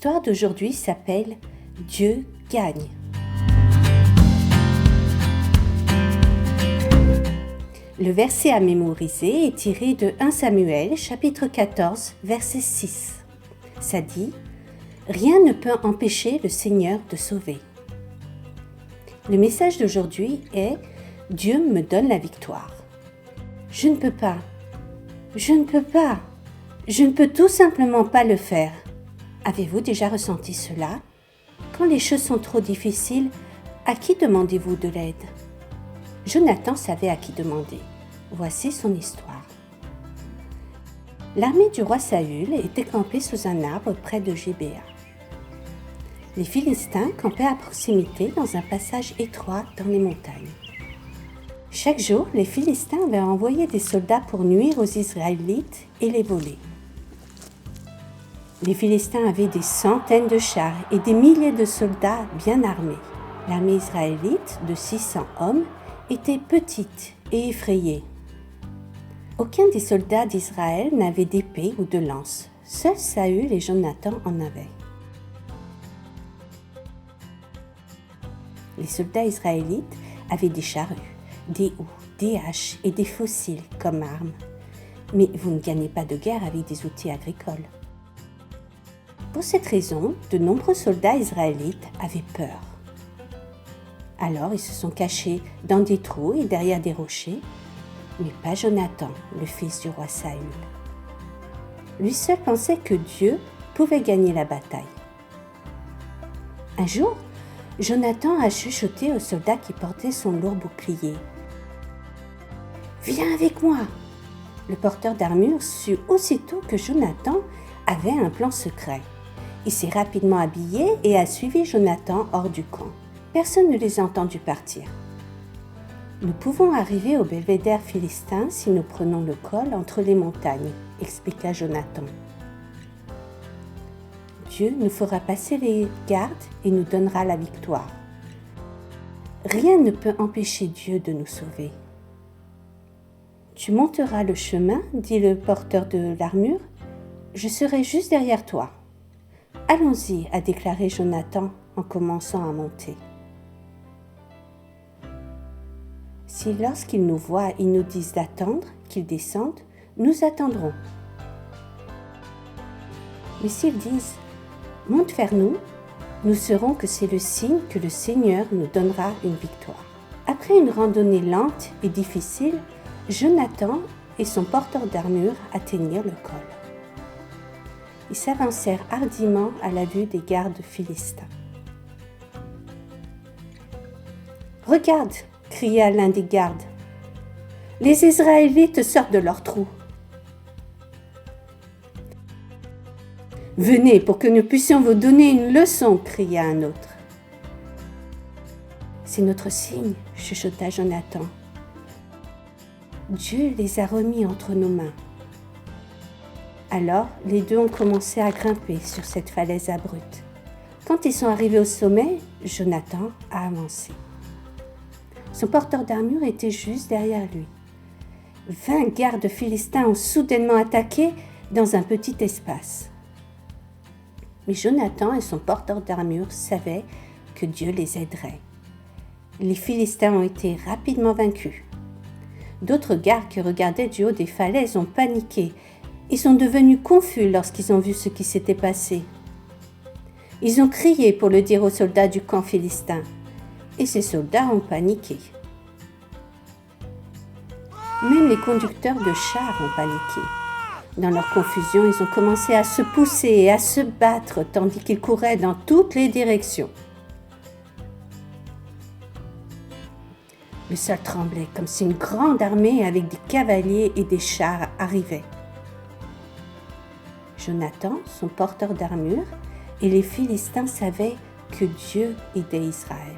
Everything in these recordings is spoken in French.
L'histoire d'aujourd'hui s'appelle « Dieu gagne ». Le verset à mémoriser est tiré de 1 Samuel, chapitre 14, verset 6. Ça dit « Rien ne peut empêcher le Seigneur de sauver ». Le message d'aujourd'hui est « Dieu me donne la victoire ». Je ne peux pas. Je ne peux pas. Je ne peux tout simplement pas le faire. Avez-vous déjà ressenti cela? Quand les choses sont trop difficiles, à qui demandez-vous de l'aide? Jonathan savait à qui demander. Voici son histoire. L'armée du roi Saül était campée sous un arbre près de Gibéa. Les Philistins campaient à proximité dans un passage étroit dans les montagnes. Chaque jour, les Philistins avaient envoyé des soldats pour nuire aux Israélites et les voler. Les Philistins avaient des centaines de chars et des milliers de soldats bien armés. L'armée israélite, de 600 hommes, était petite et effrayée. Aucun des soldats d'Israël n'avait d'épée ou de lance. Seuls Saül et Jonathan en avaient. Les soldats israélites avaient des charrues, des houes, des haches et des fossiles comme armes. Mais vous ne gagnez pas de guerre avec des outils agricoles. Pour cette raison, de nombreux soldats israélites avaient peur. Alors ils se sont cachés dans des trous et derrière des rochers, mais pas Jonathan, le fils du roi Saül. Lui seul pensait que Dieu pouvait gagner la bataille. Un jour, Jonathan a chuchoté au soldat qui portait son lourd bouclier. « Viens avec moi !» Le porteur d'armure sut aussitôt que Jonathan avait un plan secret. Il s'est rapidement habillé et a suivi Jonathan hors du camp. Personne ne les a entendus partir. Nous pouvons arriver au belvédère philistin si nous prenons le col entre les montagnes, expliqua Jonathan. Dieu nous fera passer les gardes et nous donnera la victoire. Rien ne peut empêcher Dieu de nous sauver. Tu monteras le chemin, dit le porteur de l'armure. Je serai juste derrière toi. Allons-y, a déclaré Jonathan en commençant à monter. Si lorsqu'ils nous voient, ils nous disent d'attendre qu'ils descendent, nous attendrons. Mais s'ils disent « monte vers nous », nous saurons que c'est le signe que le Seigneur nous donnera une victoire. Après une randonnée lente et difficile, Jonathan et son porteur d'armure atteignirent le col. Ils s'avancèrent hardiment à la vue des gardes philistins. « Regarde !» cria l'un des gardes. « Les Israélites sortent de leur trou. »« Venez pour que nous puissions vous donner une leçon » cria un autre. « C'est notre signe » chuchota Jonathan. « Dieu les a remis entre nos mains. » Alors, les deux ont commencé à grimper sur cette falaise abrupte. Quand ils sont arrivés au sommet, Jonathan a avancé. Son porteur d'armure était juste derrière lui. 20 gardes philistins ont soudainement attaqué dans un petit espace. Mais Jonathan et son porteur d'armure savaient que Dieu les aiderait. Les Philistins ont été rapidement vaincus. D'autres gardes qui regardaient du haut des falaises ont paniqué. Ils sont devenus confus lorsqu'ils ont vu ce qui s'était passé. Ils ont crié pour le dire aux soldats du camp philistin. Et ces soldats ont paniqué. Même les conducteurs de chars ont paniqué. Dans leur confusion, ils ont commencé à se pousser et à se battre tandis qu'ils couraient dans toutes les directions. Le sol tremblait comme si une grande armée avec des cavaliers et des chars arrivait. Jonathan, son porteur d'armure, et les Philistins savaient que Dieu aidait Israël.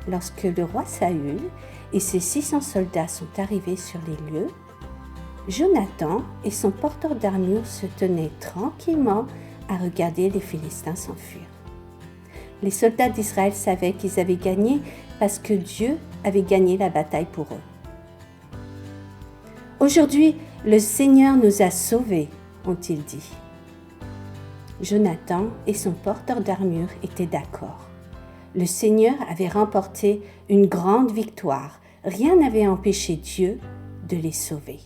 Lorsque le roi Saül et ses 600 soldats sont arrivés sur les lieux, Jonathan et son porteur d'armure se tenaient tranquillement à regarder les Philistins s'enfuir. Les soldats d'Israël savaient qu'ils avaient gagné parce que Dieu avait gagné la bataille pour eux. Aujourd'hui, le Seigneur nous a sauvés, ont-ils dit. Jonathan et son porteur d'armure étaient d'accord. Le Seigneur avait remporté une grande victoire. Rien n'avait empêché Dieu de les sauver.